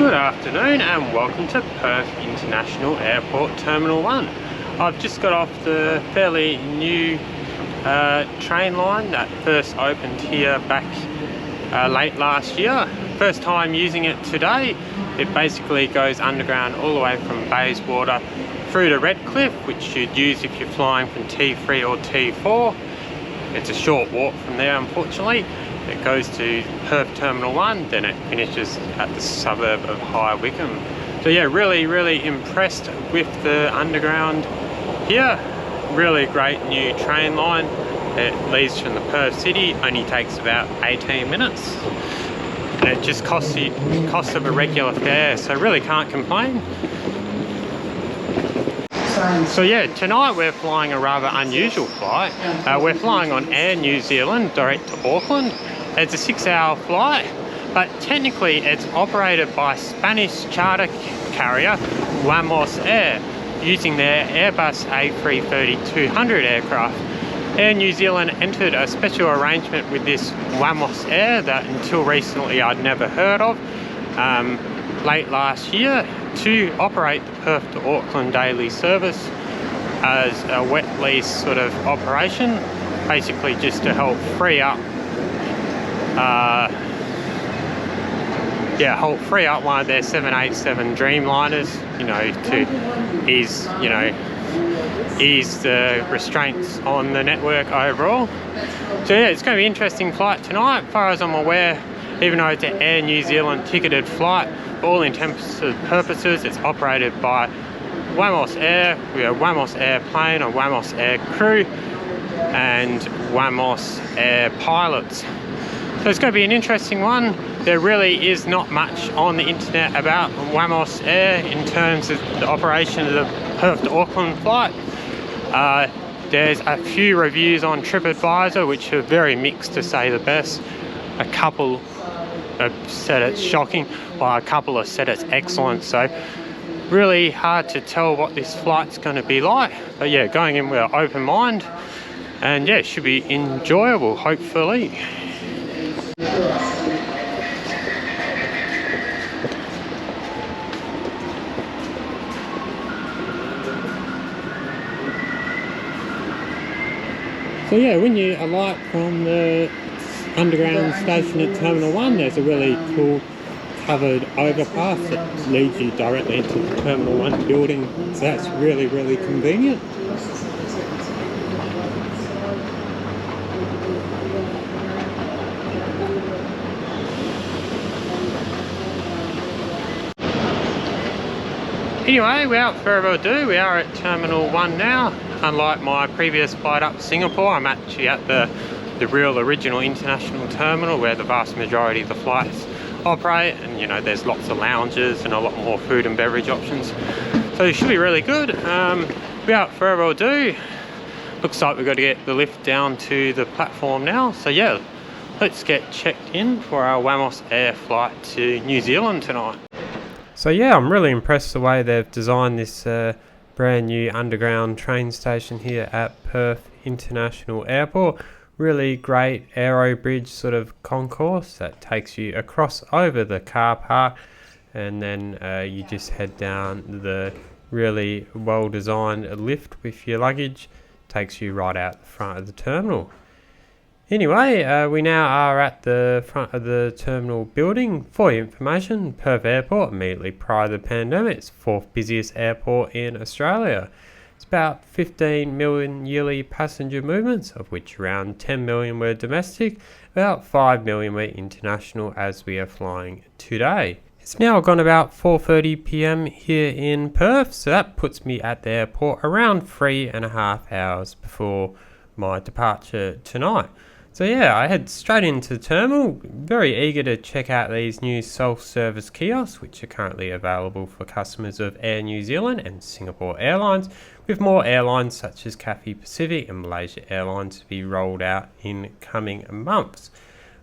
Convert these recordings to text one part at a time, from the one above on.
Good afternoon and welcome to Perth International Airport Terminal 1. I've just got off the fairly new train line that first opened here back late last year. First time using it today. It basically goes underground all the way from Bayswater through to Redcliffe, which you'd use if you're flying from T3 or T4. It's a short walk from there, unfortunately. It goes to Perth Terminal 1, then it finishes at the suburb of High Wycombe. So yeah, really impressed with the underground here. Really great new train line. It leaves from the Perth city, only takes about 18 minutes. And it just costs you the cost of a regular fare, so really can't complain. So yeah, tonight we're flying a rather unusual flight. We're flying on Air New Zealand direct to Auckland. It's a 6-hour flight, but technically it's operated by Spanish charter carrier Wamos Air using their Airbus A330-200 aircraft. Air New Zealand entered a special arrangement with this Wamos Air that until recently I'd never heard of, late last year, to operate the Perth to Auckland daily service as a wet lease sort of operation, basically just to help free up one of their 787 Dreamliners, to ease the restraints on the network overall. So yeah, it's going to be an interesting flight tonight. As far as I'm aware, even though it's an Air New Zealand ticketed flight, for all intents and purposes, it's operated by Wamos Air. We have Wamos Air plane or Wamos Air crew and Wamos Air pilots. So it's going to be an interesting one. There really is not much on the internet about Wamos Air in terms of the operation of the Perth to Auckland flight. There's a few reviews on TripAdvisor which are very mixed, to say the best. A couple have said it's shocking, while a couple have said it's excellent. So really hard to tell what this flight's going to be like. But yeah, going in with an open mind, and yeah, it should be enjoyable, hopefully. So yeah, when you alight from the underground station at Terminal 1, there's a really cool covered overpass that leads you directly into the Terminal 1 building, so that's really convenient. Anyway, without further ado, we are at Terminal 1 now. Unlike my previous flight up to Singapore, I'm actually at the real original international terminal where the vast majority of the flights operate, and there's lots of lounges and a lot more food and beverage options. So it should be really good. Without further ado, looks like we've got to get the lift down to the platform now. So yeah, let's get checked in for our Wamos Air flight to New Zealand tonight. So yeah, I'm really impressed the way they've designed this brand new underground train station here at Perth International Airport. Really great aero bridge sort of concourse that takes you across over the car park, and then you just head down the really well designed lift with your luggage. Takes you right out the front of the terminal. Anyway, we now are at the front of the terminal building. For your information, Perth Airport, immediately prior to the pandemic, it's the 4th busiest airport in Australia. It's about 15 million yearly passenger movements, of which around 10 million were domestic, about 5 million were international as we are flying today. It's now gone about 4:30 p.m. here in Perth, so that puts me at the airport around 3.5 hours before my departure tonight. So yeah, I head straight into the terminal, very eager to check out these new self-service kiosks which are currently available for customers of Air New Zealand and Singapore Airlines, with more airlines such as Cathay Pacific and Malaysia Airlines to be rolled out in coming months.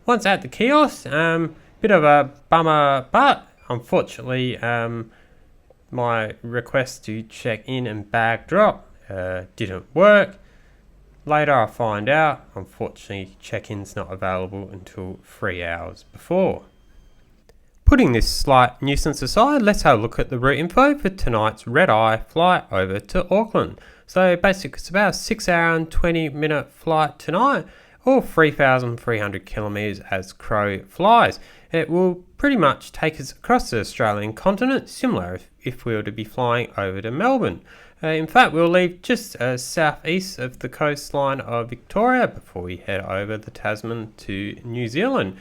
Once at the kiosk, bit of a bummer, but unfortunately my request to check in and bag drop didn't work. Later I find out, unfortunately, check-in's not available until 3 hours before. Putting this slight nuisance aside, let's have a look at the route info for tonight's red-eye flight over to Auckland. So basically it's about a 6 hour and 20 minute flight tonight, or 3,300 kilometres as crow flies. It will pretty much take us across the Australian continent, similar if we were to be flying over to Melbourne. In fact, we'll leave just southeast of the coastline of Victoria before we head over the Tasman to New Zealand.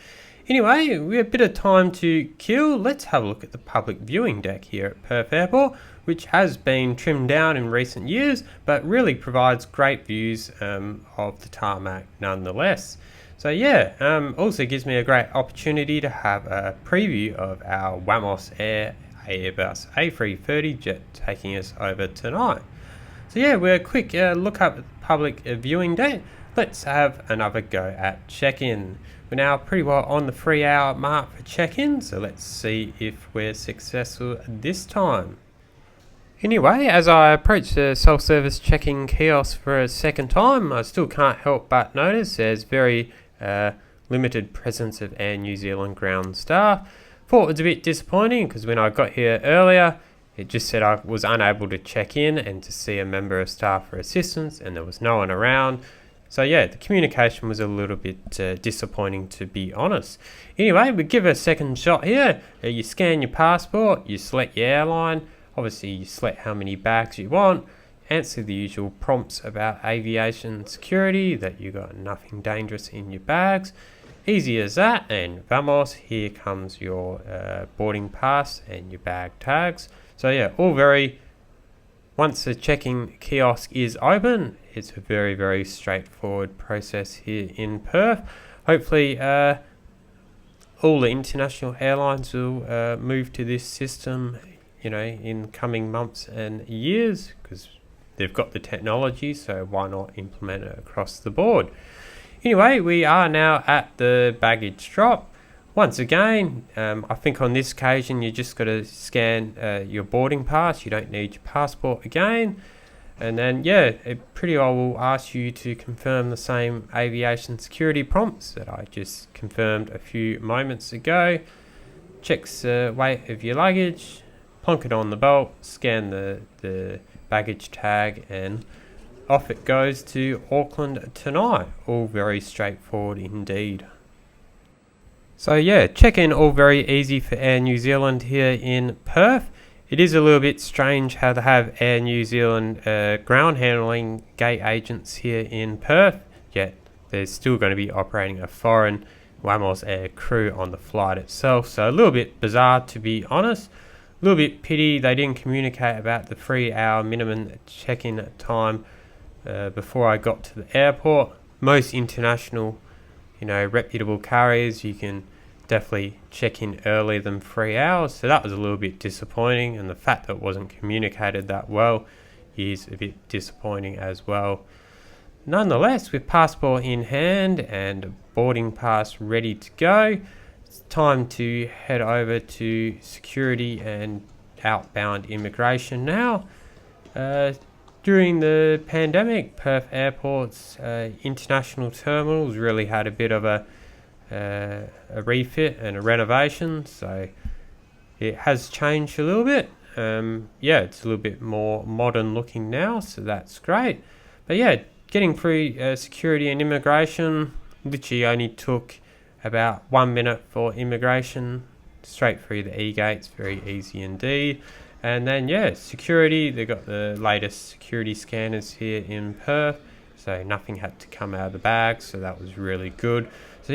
Anyway, we have a bit of time to kill. Let's have a look at the public viewing deck here at Perth Airport, which has been trimmed down in recent years, but really provides great views of the tarmac nonetheless. So yeah, also gives me a great opportunity to have a preview of our Wamos Air Airbus A330 jet taking us over tonight. So yeah, we're a quick look up at the public viewing deck. Let's have another go at check-in. We're now pretty well on the 3 hour mark for check-in, so let's see if we're successful this time. Anyway, as I approach the self-service check-in kiosk for a second time, I still can't help but notice there's very limited presence of Air New Zealand ground staff. Thought it was a bit disappointing because when I got here earlier, it just said I was unable to check in and to see a member of staff for assistance, and there was no one around. So yeah, the communication was a little bit disappointing, to be honest. Anyway, we give it a second shot here. You scan your passport, you select your airline, obviously you select how many bags you want, answer the usual prompts about aviation security, that you got nothing dangerous in your bags. Easy as that, and vamos, here comes your boarding pass and your bag tags. So yeah, all very... Once the check-in kiosk is open, it's a very, very straightforward process here in Perth. Hopefully all the international airlines will move to this system, in coming months and years, because they've got the technology, so why not implement it across the board? Anyway, we are now at the baggage drop. Once again, I think on this occasion you just got to scan your boarding pass. You don't need your passport again. And then, yeah, it pretty well will ask you to confirm the same aviation security prompts that I just confirmed a few moments ago. Checks the weight of your luggage, plonk it on the belt, scan the baggage tag, and off it goes to Auckland tonight. All very straightforward indeed. So yeah, check-in all very easy for Air New Zealand here in Perth. It is a little bit strange how they have Air New Zealand ground handling gate agents here in Perth, yet there's still going to be operating a foreign Wamos Air crew on the flight itself. So a little bit bizarre, to be honest. A little bit pity they didn't communicate about the 3 hour minimum check-in time before I got to the airport. Most international reputable carriers, you can definitely check in earlier than 3 hours, so that was a little bit disappointing, and the fact that it wasn't communicated that well is a bit disappointing as well. Nonetheless, with passport in hand and boarding pass ready to go, it's time to head over to security and outbound immigration now. During the pandemic, Perth Airport's international terminals really had a bit of a refit and a renovation, so it has changed a little bit. It's a little bit more modern looking now, so that's great. But yeah, getting through security and immigration literally only took about 1 minute for immigration, straight through the e-gates, very easy indeed. And then security, they got the latest security scanners here in Perth, so nothing had to come out of the bag, so that was really good. So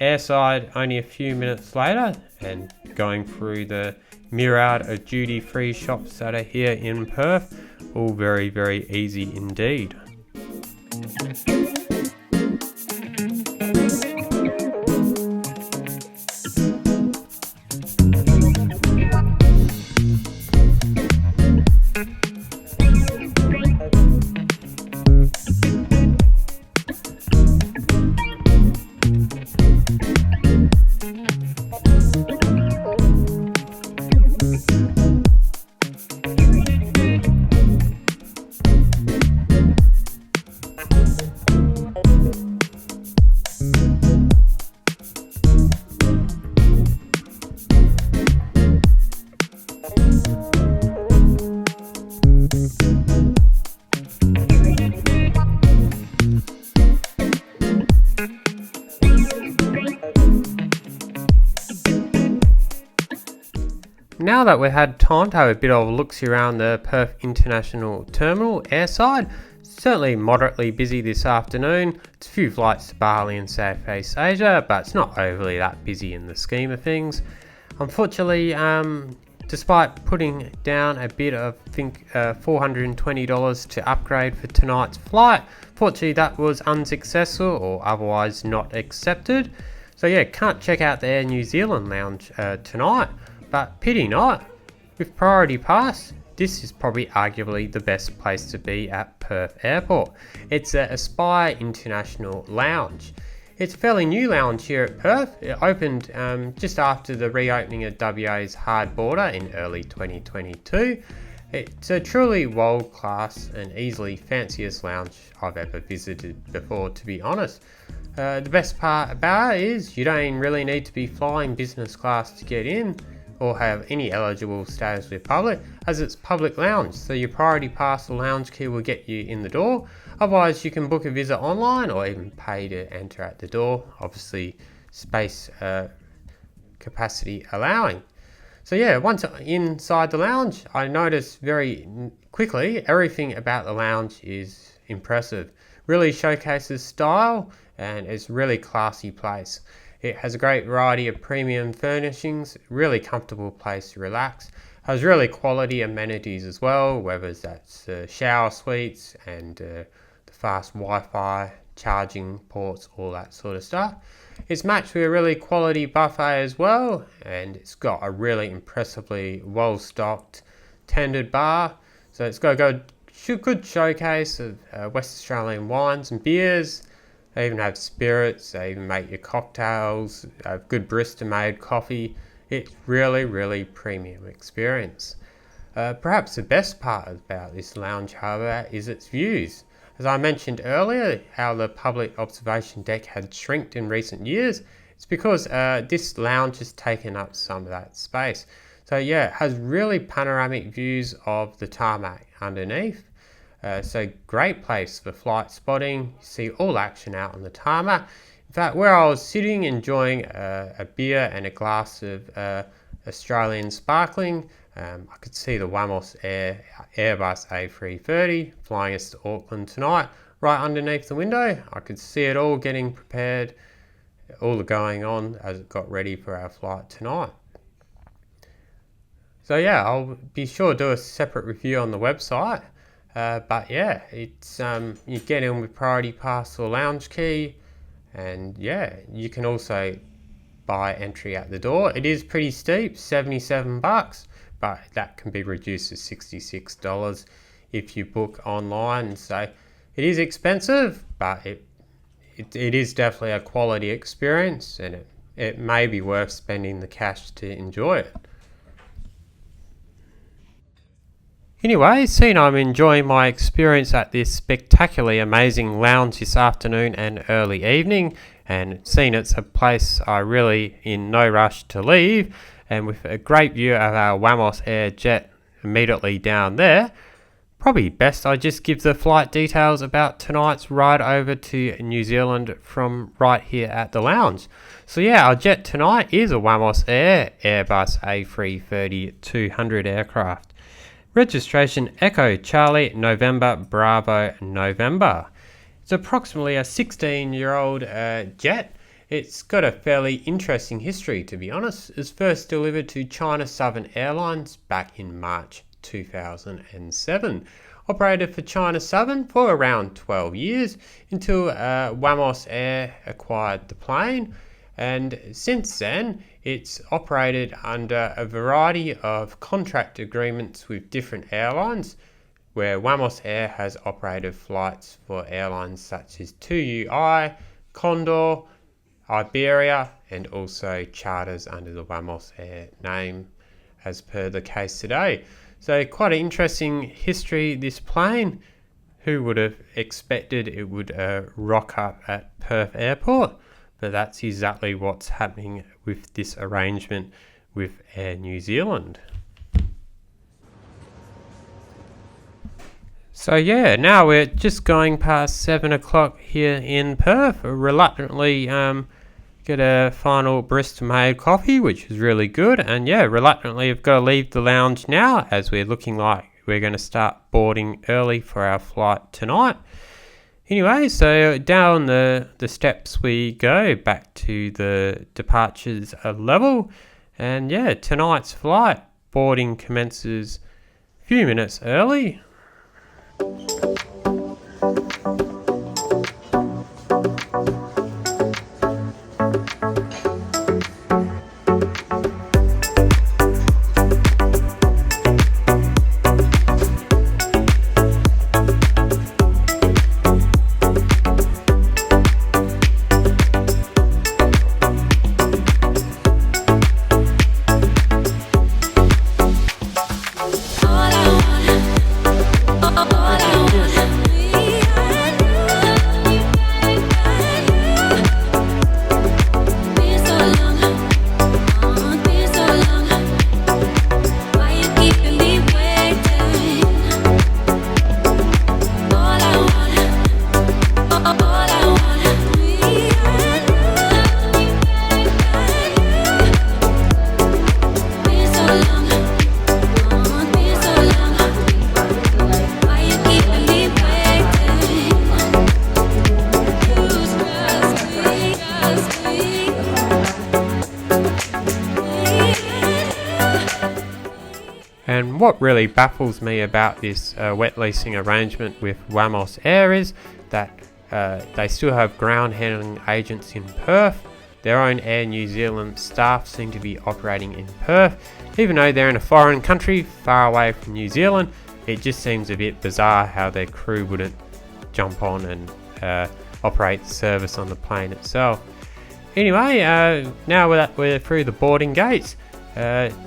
airside only a few minutes later, and going through the myriad of duty-free shops that are here in Perth, all very, very easy indeed. Now that we've had time to have a bit of a look-see around the Perth International Terminal airside, certainly moderately busy this afternoon. It's a few flights to Bali and Southeast Asia, but it's not overly that busy in the scheme of things. Unfortunately, despite putting down a bit of, I think, $420 to upgrade for tonight's flight, fortunately that was unsuccessful or otherwise not accepted. So yeah, can't check out the Air New Zealand lounge tonight, but pity not. With Priority Pass, this is probably arguably the best place to be at Perth Airport. It's a Aspire International Lounge. It's a fairly new lounge here at Perth. It opened just after the reopening of WA's hard border in early 2022. It's a truly world-class and easily fanciest lounge I've ever visited before, to be honest. The best part about it is you don't really need to be flying business class to get in or have any eligible status with public, as it's public lounge, so your Priority Pass or lounge key will get you in the door. Otherwise you can book a visit online or even pay to enter at the door, obviously space capacity allowing. So yeah, once inside the lounge, I noticed very quickly everything about the lounge is impressive. Really showcases style and it's a really classy place. It has a great variety of premium furnishings, really comfortable place to relax. Has really quality amenities as well, whether that's shower suites and the fast Wi-Fi, charging ports, all that sort of stuff. It's matched with a really quality buffet as well, and it's got a really impressively well-stocked tended bar. So it's got a good showcase of West Australian wines and beers. They even have spirits, they even make your cocktails, good barista made coffee. It's really, really premium experience. Perhaps the best part about this lounge, however, is its views. As I mentioned earlier, how the public observation deck had shrinked in recent years, it's because this lounge has taken up some of that space. So yeah, it has really panoramic views of the tarmac underneath. So great place for flight spotting. You see all action out on the tarmac. In fact, where I was sitting enjoying a beer and a glass of Australian sparkling, I could see the Wamos Air Airbus A330 flying us to Auckland tonight. Right underneath the window, I could see it all getting prepared, all going on as it got ready for our flight tonight. So yeah, I'll be sure to do a separate review on the website. But yeah, it's you get in with Priority Pass or lounge key, and yeah, you can also buy entry at the door. It is pretty steep, $77, but that can be reduced to $66 if you book online. So it is expensive, but it is definitely a quality experience, and it may be worth spending the cash to enjoy it. Anyway, seeing I'm enjoying my experience at this spectacularly amazing lounge this afternoon and early evening, and seeing it's a place I really in no rush to leave, and with a great view of our Wamos Air jet immediately down there, probably best I just give the flight details about tonight's ride over to New Zealand from right here at the lounge. So yeah, our jet tonight is a Wamos Air Airbus A330-200 aircraft. Registration Echo Charlie November Bravo November. It's approximately a 16-year-old jet. It's got a fairly interesting history, to be honest. It was first delivered to China Southern Airlines back in March 2007. Operated for China Southern for around 12 years until Wamos Air acquired the plane. And since then, it's operated under a variety of contract agreements with different airlines, where Wamos Air has operated flights for airlines such as 2UI, Condor, Iberia, and also charters under the Wamos Air name, as per the case today. So quite an interesting history, this plane. Who would have expected it would rock up at Perth Airport? But that's exactly what's happening with this arrangement with Air New Zealand. So yeah, now we're just going past 7 o'clock here in Perth, reluctantly get a final barista made coffee, which is really good. And yeah, reluctantly I've got to leave the lounge now as we're looking like we're going to start boarding early for our flight tonight. Anyway, so down the steps we go back to the departures level. And yeah, tonight's flight boarding commences a few minutes early. And what really baffles me about this wet leasing arrangement with Wamos Air is that they still have ground handling agents in Perth. Their own Air New Zealand staff seem to be operating in Perth. Even though they're in a foreign country far away from New Zealand, it just seems a bit bizarre how their crew wouldn't jump on and operate the service on the plane itself. Anyway, now that we're through the boarding gates,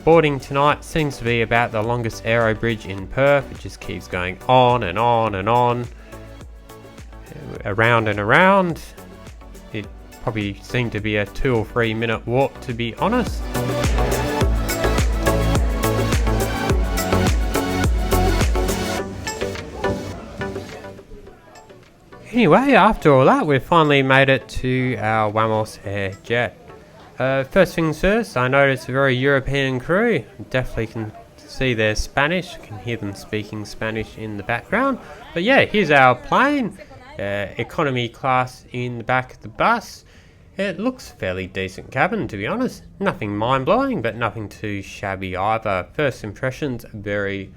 boarding tonight seems to be about the longest aero bridge in Perth. It just keeps going on and on and on, around and around. It probably seemed to be a 2 or 3 minute walk, to be honest. Anyway, after all that, we've finally made it to our Wamos Air jet. First things first, I noticed a very European crew. Definitely can see their Spanish, can hear them speaking Spanish in the background. But yeah, here's our plane, economy class in the back of the bus. It looks a fairly decent cabin, to be honest. Nothing mind-blowing, but nothing too shabby either. First impressions, very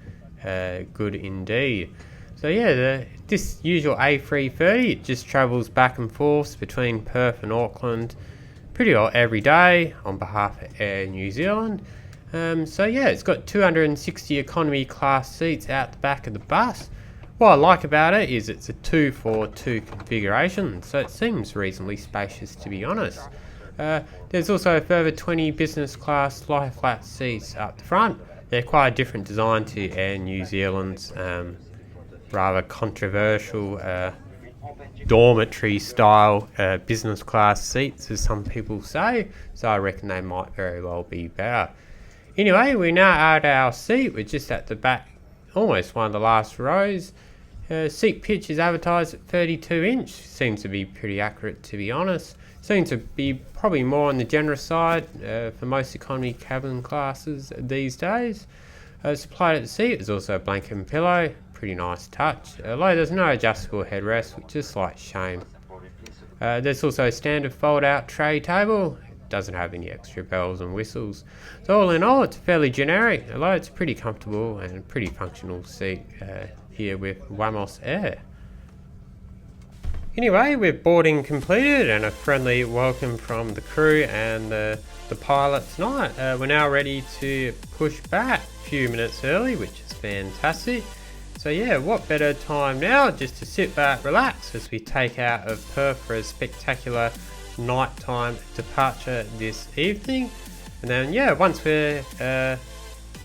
good indeed. So yeah, this usual A330, it just travels back and forth between Perth and Auckland pretty well every day on behalf of Air New Zealand. So yeah, it's got 260 economy class seats out the back of the bus. What I like about it is it's a 2-4-2 configuration, so it seems reasonably spacious, to be honest. There's also a further 20 business class lie flat seats up the front. They're quite a different design to Air New Zealand's rather controversial dormitory style business class seats, as some people say, so I reckon they might very well be better. Anyway, we now are at our seat. We're just at the back, almost one of the last rows. Seat pitch is advertised at 32 inch, seems to be pretty accurate, to be honest. Seems to be probably more on the generous side for most economy cabin classes these days. Supplied at the seat is also a blanket and pillow. Pretty nice touch, although there's no adjustable headrest, which is a slight shame. There's also a standard fold out tray table. It doesn't have any extra bells and whistles. So all in all, it's fairly generic, although it's pretty comfortable and pretty functional seat here with Wamos Air. Anyway, with boarding completed and a friendly welcome from the crew and the pilot tonight, we're now ready to push back a few minutes early, which is fantastic. So yeah, what better time now just to sit back, relax as we take out of Perth for a spectacular nighttime departure this evening. And then yeah, once we're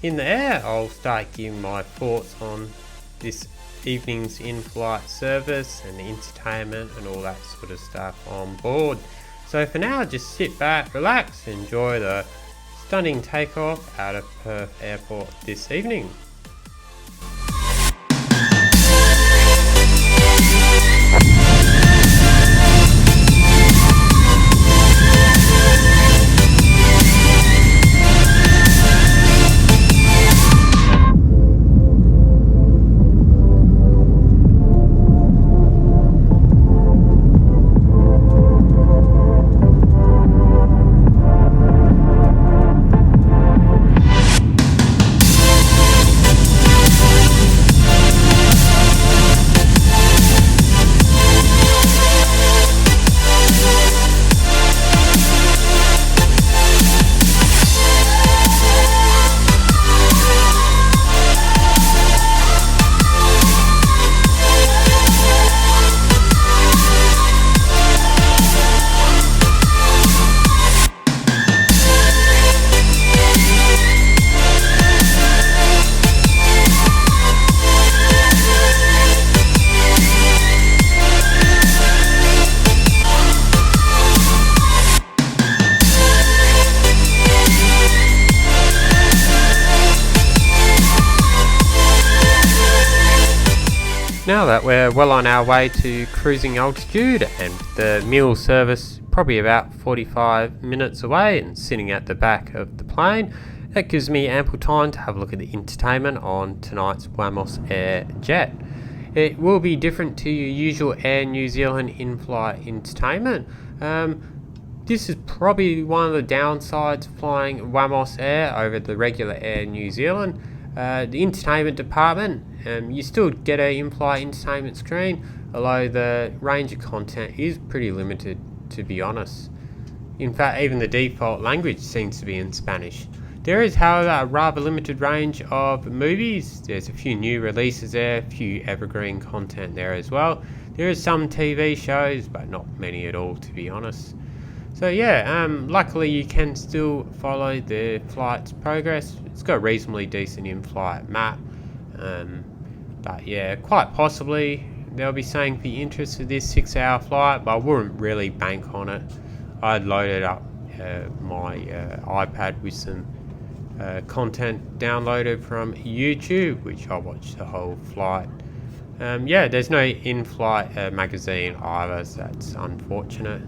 in the air, I'll start giving my thoughts on this evening's in-flight service and the entertainment and all that sort of stuff on board. So for now, just sit back, relax, enjoy the stunning takeoff out of Perth Airport this evening. now that we're well on our way to cruising altitude, and the meal service probably about 45 minutes away and sitting at the back of the plane, that gives me ample time to have a look at the entertainment on tonight's Wamos Air jet. It will be different to your usual Air New Zealand in-flight entertainment. This is probably one of the downsides of flying Wamos Air over the regular Air New Zealand. The entertainment department, you still get an in-flight entertainment screen, although the range of content is pretty limited, to be honest. In fact, even the default language seems to be in Spanish. There is, however, a rather limited range of movies. There's a few new releases there, a few evergreen content there as well. There is some TV shows, but not many at all, to be honest. So yeah, luckily you can still follow the flight's progress. It's got a reasonably decent in-flight map. But yeah, quite possibly they'll be saying for interest of this 6-hour flight, but I wouldn't really bank on it. I'd loaded up my iPad with some content downloaded from YouTube, which I watched the whole flight. Yeah, there's no in-flight magazine either, so that's unfortunate.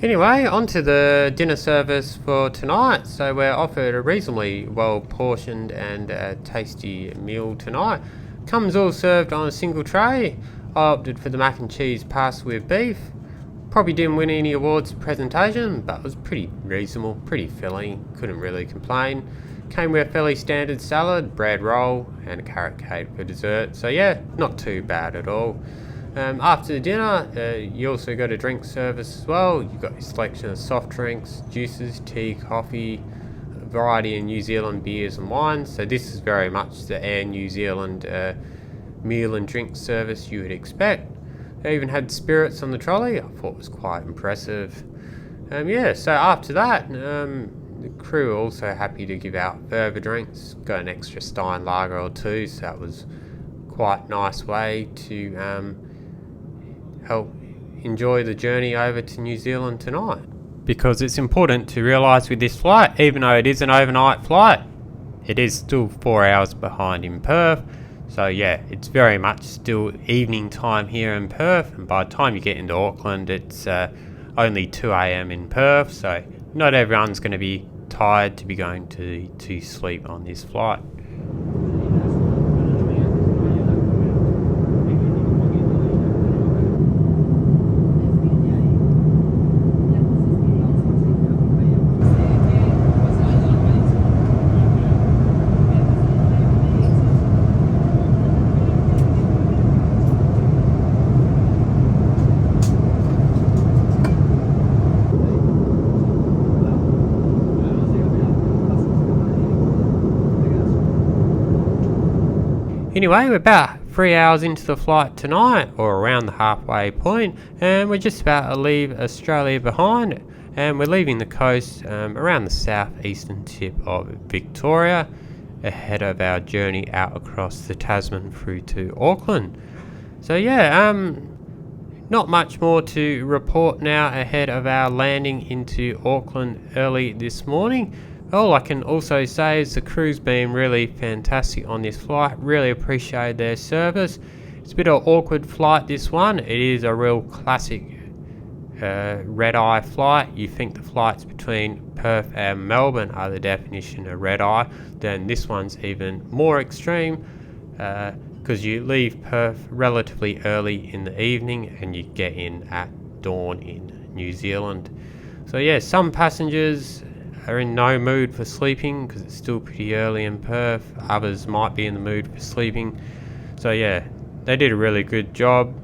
Anyway, on to the dinner service for tonight. So we're offered a reasonably well portioned and tasty meal tonight. Comes all served on a single tray. I opted for the mac and cheese pasta with beef. Probably didn't win any awards presentation, but it was pretty reasonable, pretty filling, couldn't really complain. Came with a fairly standard salad, bread roll and a carrot cake for dessert, so yeah, not too bad at all. After the dinner, you also got a drink service as well. You've got your selection of soft drinks, juices, tea, coffee, a variety of New Zealand beers and wines, so this is very much the Air New Zealand meal and drink service you would expect. They even had spirits on the trolley. I thought it was quite impressive. Yeah, so after that, the crew were also happy to give out further drinks. Got an extra Stein lager or two, so that was quite a nice way to help enjoy the journey over to New Zealand tonight. Because it's important to realise with this flight, even though it is an overnight flight, it is still 4 hours behind in Perth. So yeah, it's very much still evening time here in Perth, and by the time you get into Auckland, it's only 2 AM in Perth, so not everyone's going to be tired to be going to sleep on this flight. Anyway, we're about 3 hours into the flight tonight, or around the halfway point, and we're just about to leave Australia behind, and we're leaving the coast around the southeastern tip of Victoria, ahead of our journey out across the Tasman through to Auckland. So yeah, not much more to report now ahead of our landing into Auckland early this morning. All I can also say is the crew's been really fantastic on this flight. Really appreciate their service. It's a bit of an awkward flight, this one. It is a real classic red-eye flight. You think the flights between Perth and Melbourne are the definition of red-eye, then this one's even more extreme, because you leave Perth relatively early in the evening and you get in at dawn in New Zealand. So yeah, some passengers are in no mood for sleeping because it's still pretty early in Perth. Others might be in the mood for sleeping. So yeah, they did a really good job.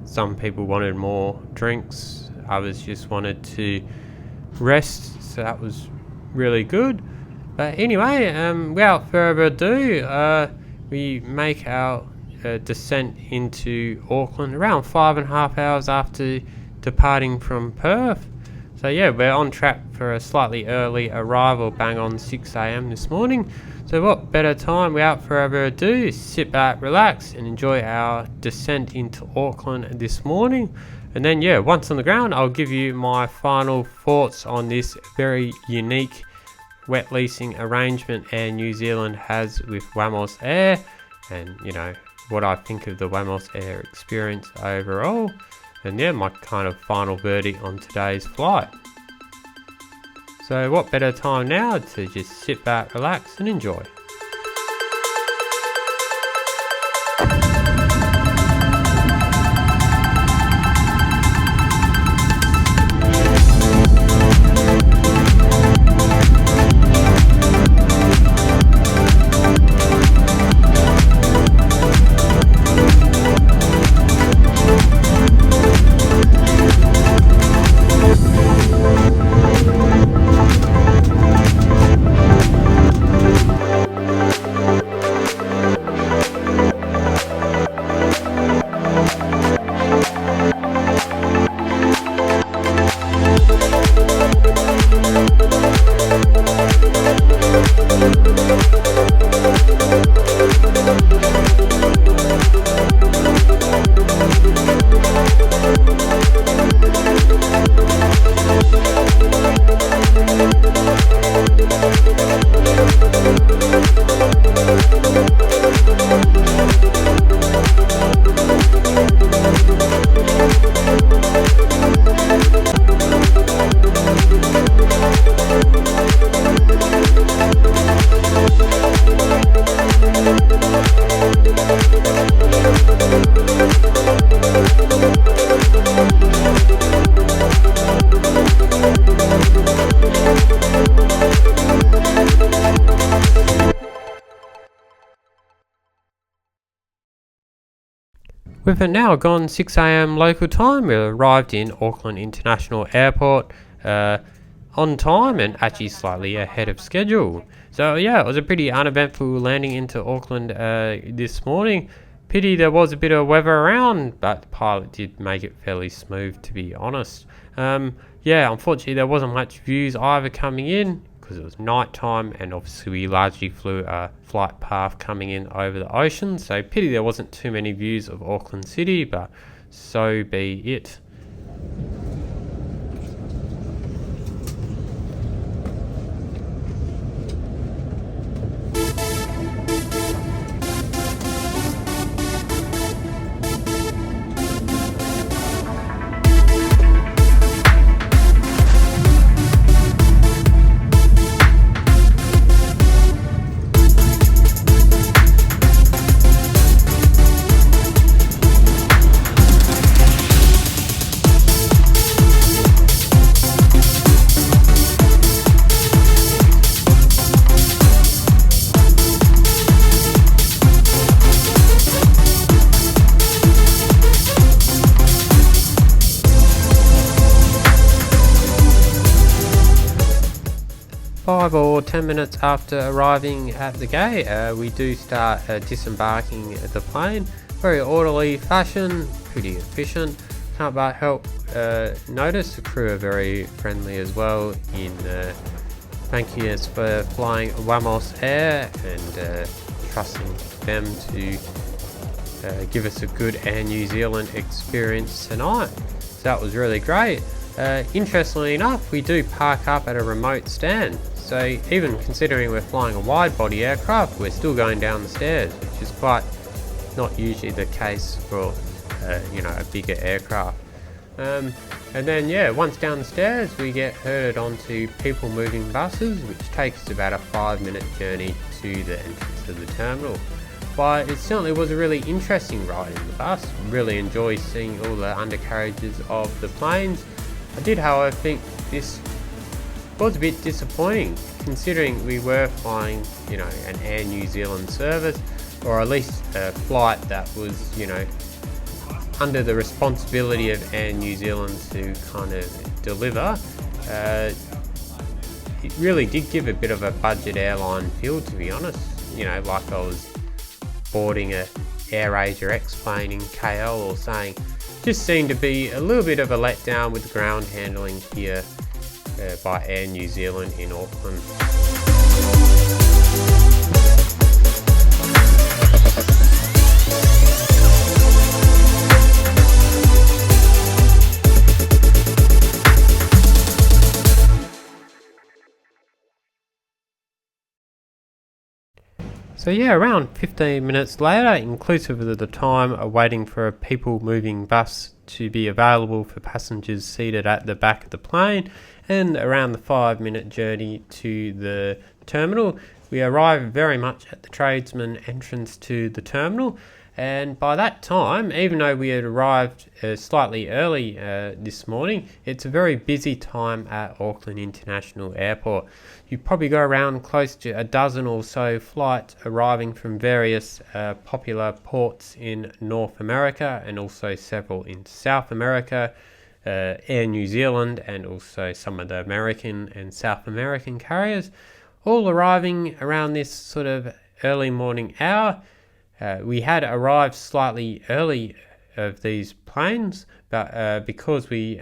Some people wanted more drinks, others just wanted to rest, so that was really good. But anyway, without further ado, we make our descent into Auckland around 5.5 hours after departing from Perth. So yeah, we're on track for a slightly early arrival, bang on 6 AM this morning. So what better time, without further ado, sit back, relax and enjoy our descent into Auckland this morning. And then yeah, once on the ground, I'll give you my final thoughts on this very unique wet leasing arrangement Air New Zealand has with Wamos Air, and you know, what I think of the Wamos Air experience overall, and yeah, my kind of final verdict on today's flight. So what better time now to just sit back, relax and enjoy. With it now gone 6 AM local time, we arrived in Auckland International Airport on time and actually slightly ahead of schedule. So yeah, it was a pretty uneventful landing into Auckland this morning. Pity there was a bit of weather around, but the pilot did make it fairly smooth, to be honest. Yeah, unfortunately there wasn't much views either coming in, because it was night time, and obviously we largely flew a flight path coming in over the ocean, so pity there wasn't too many views of Auckland City, but so be it. Five or 10 minutes after arriving at the gate, we do start disembarking the plane. Very orderly fashion, pretty efficient. Can't but help notice the crew are very friendly as well in thanking us for flying Wamos Air and trusting them to give us a good Air New Zealand experience tonight. So that was really great. Interestingly enough, we do park up at a remote stand. So even considering we're flying a wide body aircraft, we're still going down the stairs, which is quite not usually the case for a bigger aircraft. And then yeah, once down the stairs we get herded onto people moving buses, which takes about a 5-minute journey to the entrance of the terminal. But it certainly was a really interesting ride in the bus. Really enjoyed seeing all the undercarriages of the planes. I did, however, think this was a bit disappointing, considering we were flying, an Air New Zealand service, or at least a flight that was, under the responsibility of Air New Zealand to kind of deliver. It really did give a bit of a budget airline feel, to be honest. Like I was boarding a AirAsia X-plane in KL or saying. Just seemed to be a little bit of a letdown with the ground handling here by Air New Zealand in Auckland. So yeah, around 15 minutes later, inclusive of the time waiting for a people moving bus to be available for passengers seated at the back of the plane, and around the 5-minute journey to the terminal, we arrived very much at the tradesman entrance to the terminal. And by that time, even though we had arrived slightly early this morning, it's a very busy time at Auckland International Airport. You probably go around close to a dozen or so flights arriving from various popular ports in North America, and also several in South America, Air New Zealand, and also some of the American and South American carriers, all arriving around this sort of early morning hour. We had arrived slightly early of these planes, but because we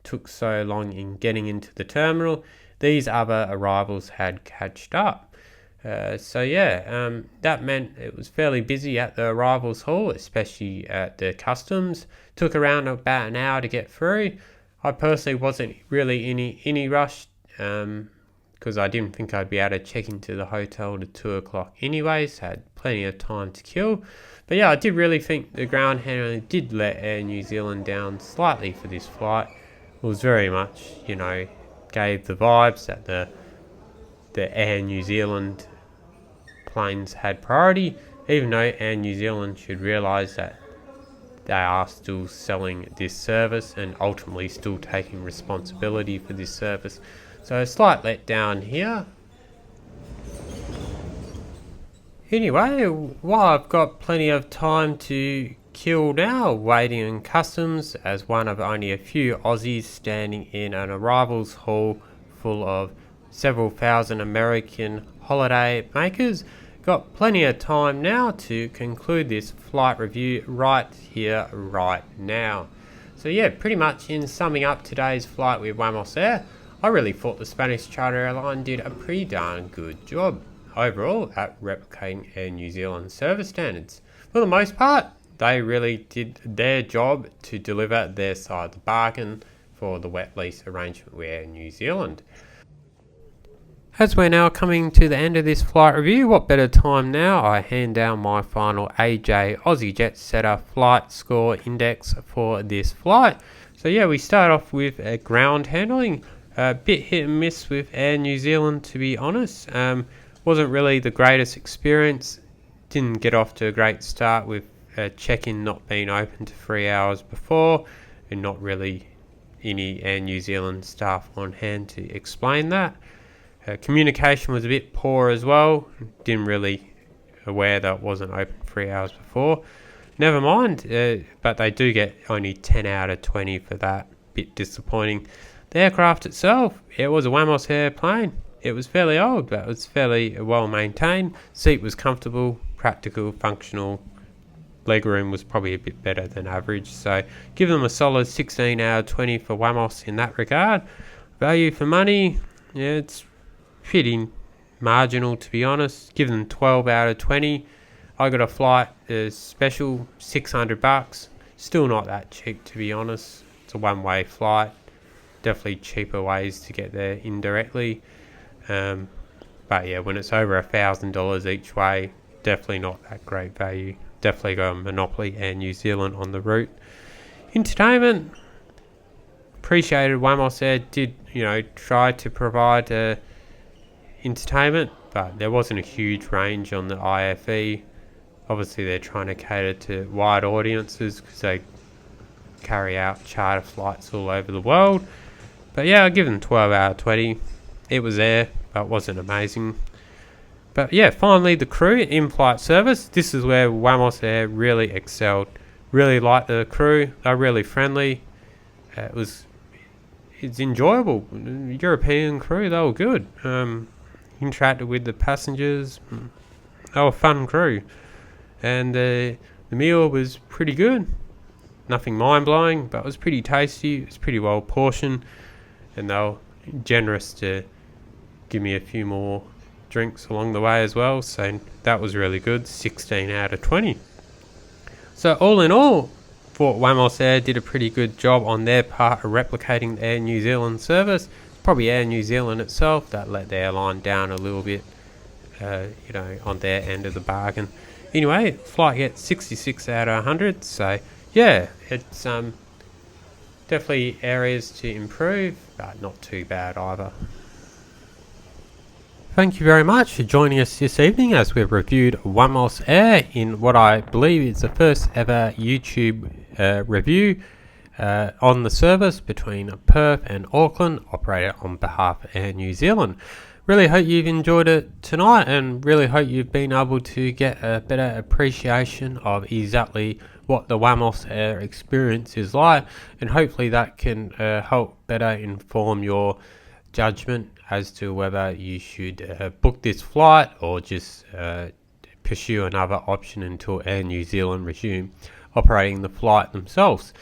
took so long in getting into the terminal, these other arrivals had catched up. That meant it was fairly busy at the arrivals hall, especially at the customs. Took around about an hour to get through. I personally wasn't really in any rush, because I didn't think I'd be able to check into the hotel to 2 o'clock anyways, had plenty of time to kill. But yeah, I did really think the ground handler did let Air New Zealand down slightly for this flight. It was very much, gave the vibes that the Air New Zealand planes had priority, even though Air New Zealand should realise that they are still selling this service and ultimately still taking responsibility for this service. So a slight letdown here. Anyway, while I've got plenty of time to kill now waiting in customs as one of only a few Aussies standing in an arrivals hall full of several thousand American holiday makers, got plenty of time now to conclude this flight review right here, right now. So yeah, pretty much in summing up today's flight with Wamos Air, I really thought the Spanish charter airline did a pretty darn good job overall at replicating Air New Zealand's service standards. For the most part, they really did their job to deliver their side of the bargain for the wet lease arrangement with Air New Zealand. As we're now coming to the end of this flight review, what better time now I hand down my final AJ Aussie Jet Setter flight score index for this flight. So yeah, we start off with ground handling. A bit hit and miss with Air New Zealand, to be honest. Wasn't really the greatest experience. Didn't get off to a great start with check-in not being open to 3 hours before, and not really any Air New Zealand staff on hand to explain that. Communication was a bit poor as well. Didn't really aware that it wasn't open 3 hours before. Never mind, but they do get only 10 out of 20 for that. Bit disappointing. The aircraft itself, it was a Wamos Air plane. It was fairly old, but it was fairly well maintained. Seat was comfortable, practical, functional. Legroom was probably a bit better than average. So give them a solid 16 out of 20 for Wamos in that regard. Value for money, yeah, it's pretty marginal, to be honest. Give them 12 out of 20. I got a flight special, $600. Still not that cheap, to be honest. It's a one-way flight. Definitely cheaper ways to get there indirectly. But yeah, when it's over $1,000 each way, definitely not that great value. Definitely got a monopoly Air New Zealand on the route. Entertainment, appreciated Wamos Air did, try to provide entertainment, but there wasn't a huge range on the IFE. Obviously they're trying to cater to wide audiences because they carry out charter flights all over the world. But yeah, I'll give them 12 out of 20. It was there, but it wasn't amazing. But yeah, finally the crew, in-flight service. This is where Wamos Air really excelled. Really liked the crew. They're really friendly. It's enjoyable. European crew, they were good. Interacted with the passengers. They were a fun crew. And the meal was pretty good. Nothing mind-blowing, but it was pretty tasty. It was pretty well portioned. And they were generous to give me a few more drinks along the way as well. So that was really good. 16 out of 20. So all in all, thought Wamos Air did a pretty good job on their part of replicating the Air New Zealand service. Probably Air New Zealand itself that let the airline down a little bit you know, on their end of the bargain. Anyway, flight gets 66 out of 100, so yeah, it's definitely areas to improve, but not too bad either. Thank you very much for joining us this evening as we've reviewed Wamos Air in what I believe is the first ever YouTube review on the service between Perth and Auckland, operated on behalf of Air New Zealand. Really hope you've enjoyed it tonight, and really hope you've been able to get a better appreciation of exactly what the Wamos Air experience is like, and hopefully that can help better inform your judgment as to whether you should book this flight or just pursue another option until Air New Zealand resume operating the flight themselves.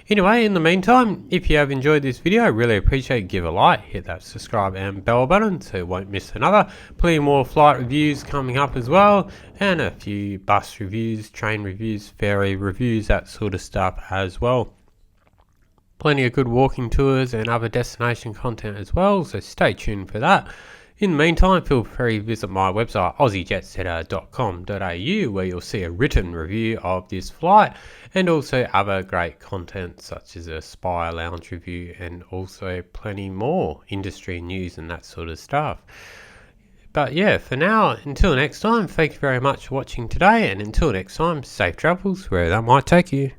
Anyway, in the meantime, if you have enjoyed this video, I really appreciate it. Give a like, hit that subscribe and bell button so you won't miss another. Plenty more flight reviews coming up as well, and a few bus reviews, train reviews, ferry reviews, that sort of stuff as well. Plenty of good walking tours and other destination content as well, so stay tuned for that. In the meantime, feel free to visit my website aussiejetsetter.com.au, where you'll see a written review of this flight and also other great content such as a Spire Lounge review and also plenty more industry news and that sort of stuff. But yeah, for now, until next time, thank you very much for watching today, and until next time, safe travels wherever that might take you.